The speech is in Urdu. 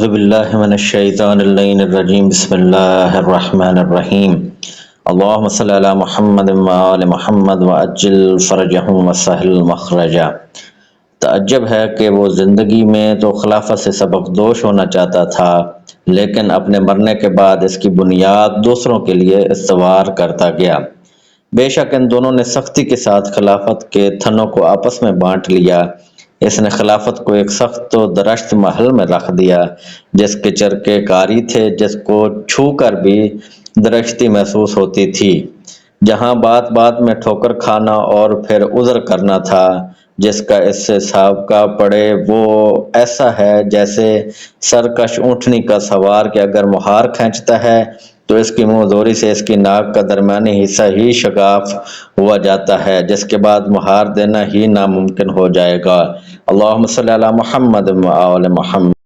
اعوذ باللہ من الشیطان اللعین الرجیم بسم اللہ الرحمن الرحیم اللہم صلی علی محمد وآل محمد وعجل فرجہم وسہل مخرجا۔ تعجب ہے کہ وہ زندگی میں تو خلافت سے سبکدوش ہونا چاہتا تھا، لیکن اپنے مرنے کے بعد اس کی بنیاد دوسروں کے لیے استوار کرتا گیا۔ بے شک ان دونوں نے سختی کے ساتھ خلافت کے تھنوں کو آپس میں بانٹ لیا۔ اس نے خلافت کو ایک سخت و درشت محل میں رکھ دیا جس کے چرکے کاری تھے، جس کو چھو کر بھی درشتی محسوس ہوتی تھی، جہاں بات بات میں ٹھوکر کھانا اور پھر عذر کرنا تھا۔ جس کا اس سے سابقہ پڑے وہ ایسا ہے جیسے سرکش اونٹنی کا سوار کہ اگر مہار کھینچتا ہے تو اس کی منہ زوری سے اس کی ناک کا درمیانی حصہ ہی شگاف ہوا جاتا ہے، جس کے بعد مہار دینا ہی ناممکن ہو جائے گا۔ اللہم صلی علی محمد و آل محمد۔